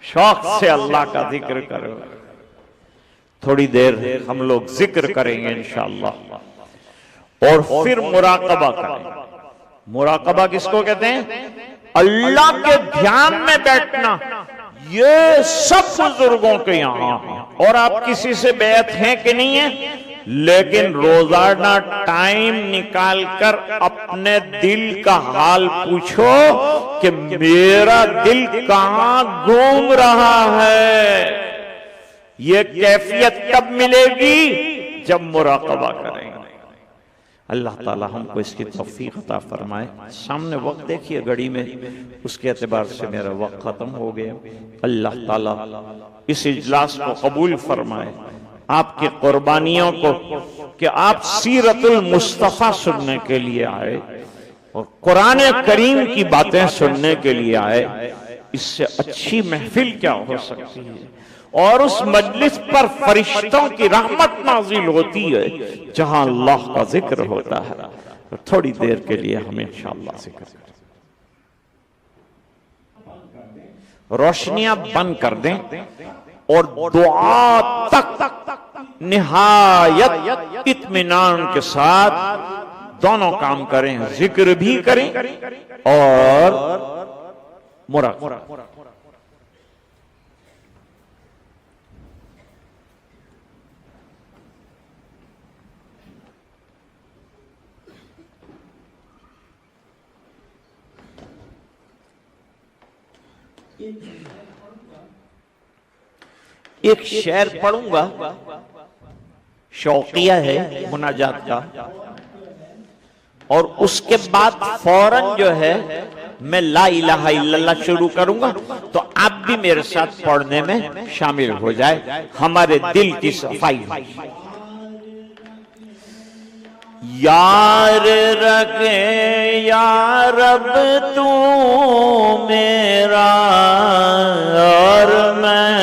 شوق سے اللہ کا ذکر کرو. تھوڑی دیر ہم لوگ ذکر کریں گے انشاءاللہ اور پھر مراقبہ کریں. مراقبہ کس کو کہتے ہیں؟ اللہ کے دھیان میں بیٹھنا. یہ سب بزرگوں کے یہاں ہیں اور آپ کسی سے بیعت ہیں کہ نہیں ہیں، لیکن روزانہ ٹائم نکال کر اپنے دل کا حال پوچھو کہ میرا دل کہاں گھوم رہا ہے. یہ کیفیت کب ملے گی؟ جب مراقبہ کریں گے. اللہ تعالی ہم کو اس کی توفیق عطا فرمائے. سامنے وقت دیکھیے گھڑی میں، اس کے اعتبار سے میرا وقت ختم ہو گیا. اللہ تعالی اس اجلاس کو قبول فرمائے، آپ کی قربانیوں کو، کہ آپ سیرت المصطفیٰ سننے کے لیے آئے اور قرآن کریم کی باتیں سننے کے لیے آئے. اس سے اچھی محفل کیا ہو سکتی ہے؟ اور اس مجلس پر فرشتوں کی رحمت نازل ہوتی ہے جہاں اللہ کا ذکر ہوتا ہے. تھوڑی دیر کے لیے ہم انشاءاللہ ذکر کریں. روشنیاں بند کر دیں اور دعا تک نہایت اطمینان کے ساتھ دونوں کام کریں، ذکر بھی کریں اور مراقبہ. ایک شعر پڑھوں گا، شوقیہ ہے مناجات کا، اور اس کے بعد فوراً جو ہے میں لا الہ الا اللہ شروع کروں گا، تو آپ بھی میرے ساتھ پڑھنے میں شامل ہو جائے، ہمارے دل کی صفائی ہو. یار رکھے یا رب تو میرا اور میں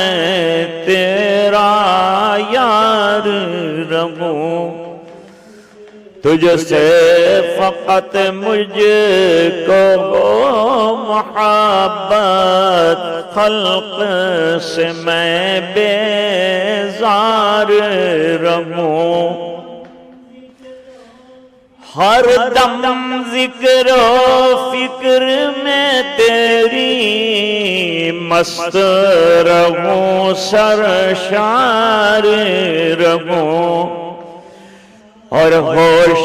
تیرا یار رہوں. تجھ سے فقط مجھ کو محبت، خلق سے میں بیزار رہوں. ہر دم ذکر و فکر میں تیری مست رہوں، سرشار رہوں. اور ہوش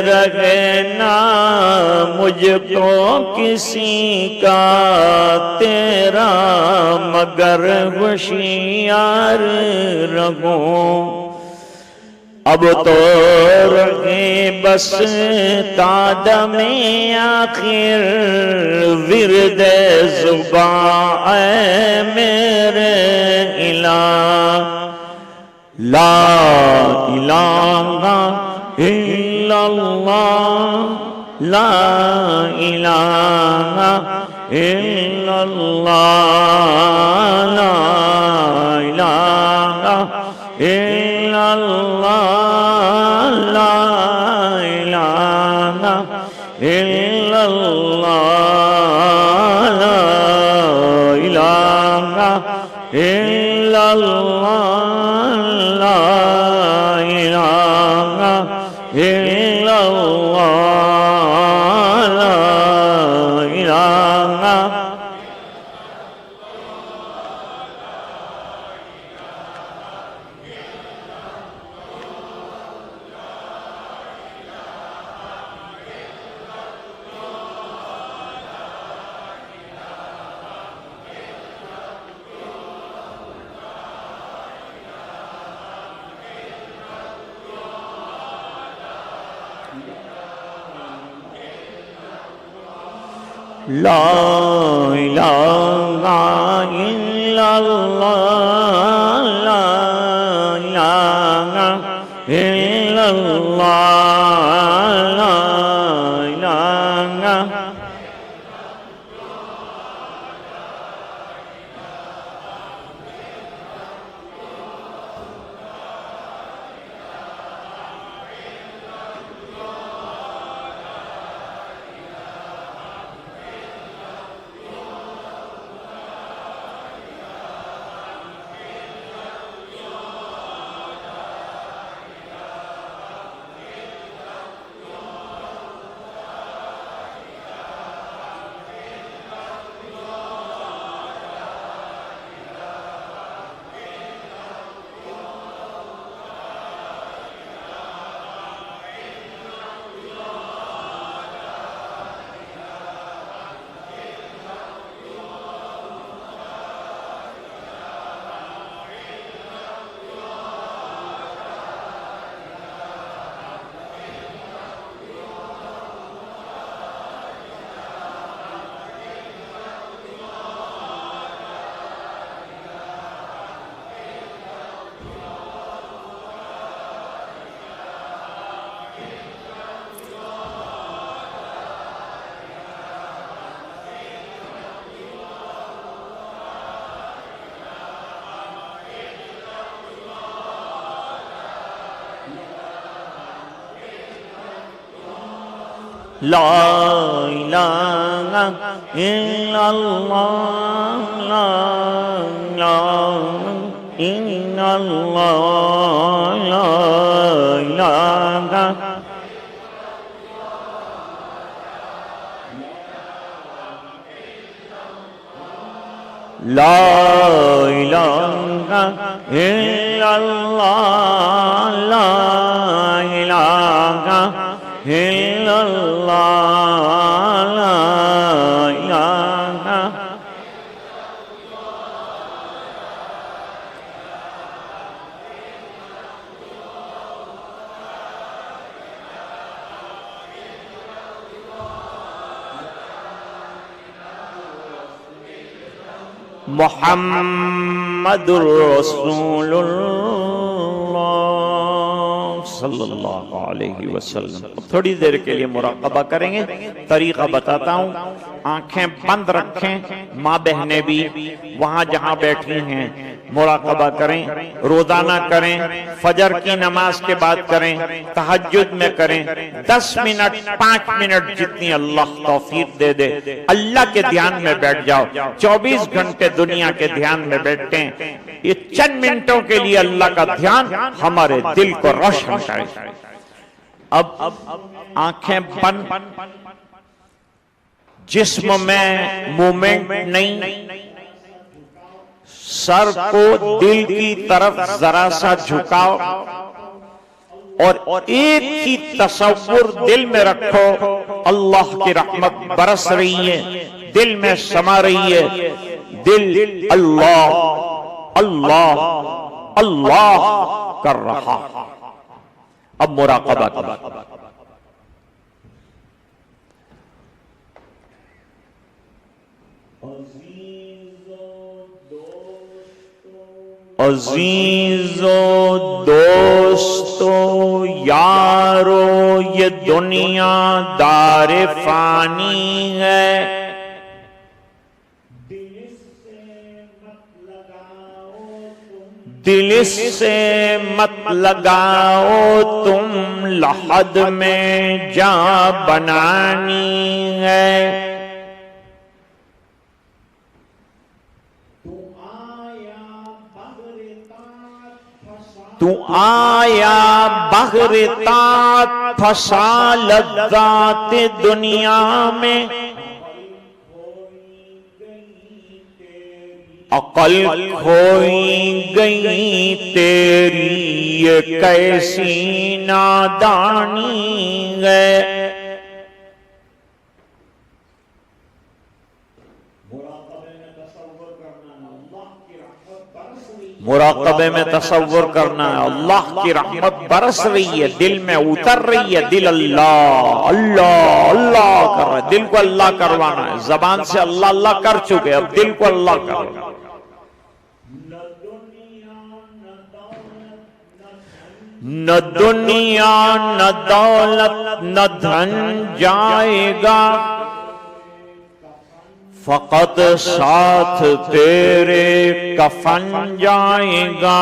رہے نہ مجھ کو کسی کا تیرا، مگر ہوشیار رہوں. اب تو رہے بس تا دم آخر ورد زباں اے میرے الہ. لا الہ الا اللہ، لا الہ الا اللہ، لا الہ الا اللہ، لا الہ الا اللہ، لا الہ الا اللہ، لا الہ الا اللہ، لا الہ. لا الہ الا اللہ، لا الہ الا اللہ، لا الہ. لا الہ الا اللہ لا الہ الا اللہ لا الہ لا الہ الا اللہ لا الہ الا اللہ لا الہ محمد رسول اللہ صلی اللہ علیہ وسلم. تھوڑی دیر کے لیے مراقبہ کریں گے. طریقہ بتاتا ہوں. آنکھیں بند رکھیں. ماں بہنیں بھی وہاں جہاں بیٹھی ہیں مراقبہ کریں. روزانہ کریں. فجر کی نماز کے بعد کریں. تہجد میں کریں. 10 منٹ 5 منٹ جتنی اللہ توفیق دے دے اللہ کے دھیان میں بیٹھ جاؤ. 24 گھنٹے دنیا کے دھیان میں بیٹھتے ہیں. یہ چند منٹوں کے لیے اللہ کا دھیان ہمارے دل کو روشن کرے. اب آنکھیں بند. جسم میں مومنٹ نہیں. سر کو دل کی طرف ذرا سا جھکاؤ اور ایک ہی تصور دل میں رکھو. اللہ کی رحمت برس رہی ہے. دل میں سما رہی ہے. دل اللہ اللہ اللہ کر رہا. اب مراقبہ کرو. عزیزو دوستو یارو یہ دنیا دار فانی ہے. دل سے مت لگاؤ تم لحد میں جا بنانی ہے. تو آیا بغیر طاعت پھنسا لذات دنیا میں. عقل کھوئی گئی تیری یہ کیسی نادانی ہے. مراقبے میں تصور کرنا ہے اللہ کی رحمت برس رہی ہے. دل میں اتر رہی ہے. دل اللہ اللہ اللہ کر رہا ہے. دل کو اللہ کروانا ہے. زبان سے اللہ اللہ کر چکے. اب دل کو اللہ کروانا. نہ دنیا نہ دولت نہ دھن جائے گا. فقط ساتھ تیرے کفن جائے گا.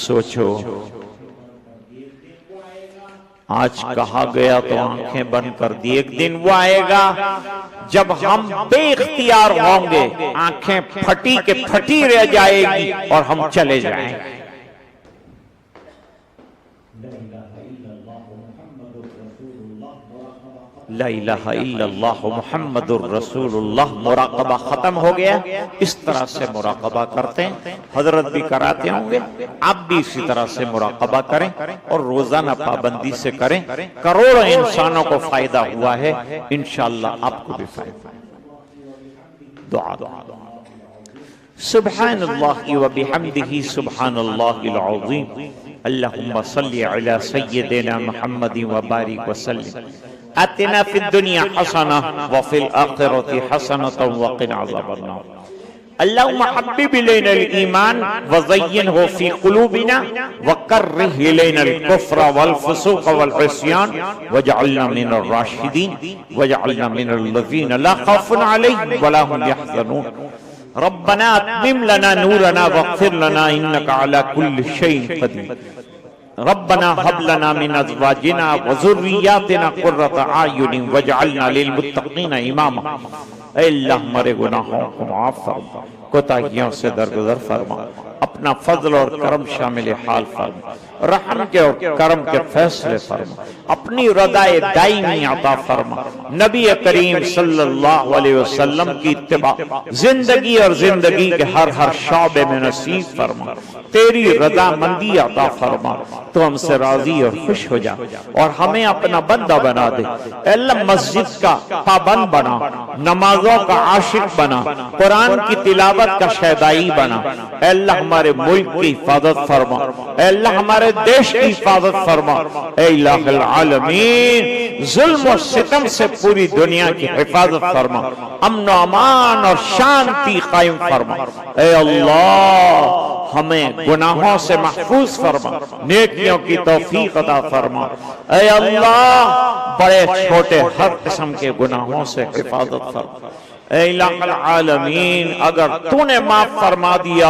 سوچو آج کہا گیا تو آنکھیں بند کر دی. ایک دن وہ آئے گا جب ہم بے اختیار ہوں گے. آنکھیں پھٹی کے پھٹی رہ جائے گی اور ہم چلے جائیں گے. لا الہ الا اللہ محمد الرسول اللہ. مراقبہ ختم ہو گیا. اس طرح سے مراقبہ کرتے ہیں. حضرت بھی کراتے ہوں گے. آپ بھی اسی طرح سے مراقبہ کریں اور روزانہ پابندی سے کریں. کروڑوں انسانوں کو فائدہ ہوا ہے. انشاءاللہ آپ کو بھی فائدہ. دعا سبحان اللہ و بحمدہ سبحان اللہ العظیم. اللہم صلی علی سیدنا محمد و بارک وسلم. آتنا فی الدنیا حسنہ وفی الآخرۃ حسنۃ وقنا عذاب النار. اللہم حبب الینا الایمان وزینہ فی قلوبنا وکرہ الینا الکفر والفسوق والعصیان واجعلنا من الراشدین واجعلنا من الذین لا خوف علیہم ولا هم یحزنون. ربنا اتمم لنا نورنا واغفر لنا انك على كل شيء قدير ربنا هب لنا من ازواجنا وذرياتنا قرة اعین واجعلنا للمتقین اماما۔ اے اللہ ہمارے گناہوں کو معاف فرما، کوتاہیوں سے درگزر فرما، اپنا فضل اور کرم شامل حال فرما، رحم کے اور کرم کے فیصلے فرما، اپنی رضائے دائمی عطا فرما، نبی کریم صلی اللہ علیہ وسلم کی اتباع زندگی اور زندگی کے ہر شعبے میں نصیب فرما، تیری رضا مندی عطا فرما، تو ہم سے راضی اور خوش ہو جا اور ہمیں اپنا بندہ بنا دے۔ اے اللہ مسجد کا پابند بنا، نمازوں کا عاشق بنا، قرآن کی تلاوت کا شیدائی بنا۔ اے اللہ ہمارے ملک کی حفاظت فرما، اے اللہ ہمارے دیش کی حفاظت فرما، اے الہ العالمین ظلم و ستم سے پوری دنیا کی حفاظت فرما، امن و امان اور شانتی قائم فرما۔ اے اللہ ہمیں گناہوں سے محفوظ فرما، نیکیوں کی توفیق عطا فرما۔ اے اللہ بڑے چھوٹے ہر قسم کے گناہوں سے حفاظت فرما۔ اے الہ العالمین اگر تو نے معاف فرما دیا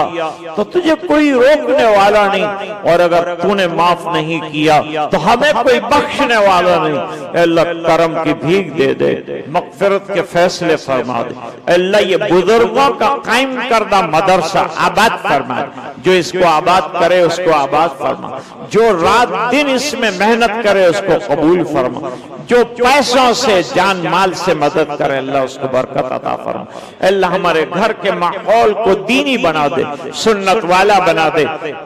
تو تجھے کوئی روکنے والا نہیں، اور اگر تو نے معاف نہیں کیا تو ہمیں کوئی بخشنے والا نہیں۔ اے اللہ کرم کی بھیک دے دے، مغفرت کے فیصلے فرما دے۔ اے اللہ یہ بزرگوں کا قائم کردہ مدرسہ آباد فرما، جو اس کو آباد کرے اس کو آباد فرما، جو رات دن اس میں محنت کرے اس کو قبول فرما، جو پیسوں سے جان مال سے مدد کرے اللہ اس کو برکت عطا فرما۔ اللہ ہمارے گھر کے ماحول کو دینی بنا دے، سنت والا بنا دے،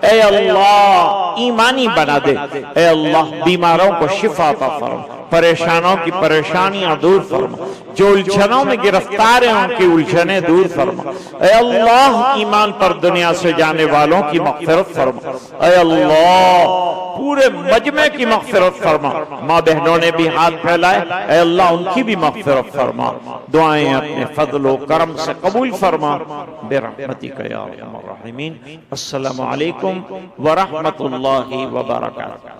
اے اللہ ایمانی بنا دے، اے اللہ بیماروں کو شفا عطا فرما، پریشانوں کی پریشانیاں دور فرما، جو الجھنوں میں گرفتار ہیں ان کی الجھنیں دور فرما۔ اے اللہ ایمان پر دنیا سے جانے والوں کی مغفرت فرما۔ اے اللہ پورے مجمع کی مغفرت فرما، ماں بہنوں نے بھی ہاتھ پھیلائے، اے اللہ ان کی بھی مغفرت فرما، دعائیں اپنے فضل و کرم سے قبول فرما برحمتک یا ارحم الراحمین۔ السلام علیکم ورحمت اللہ وبرکاتہ۔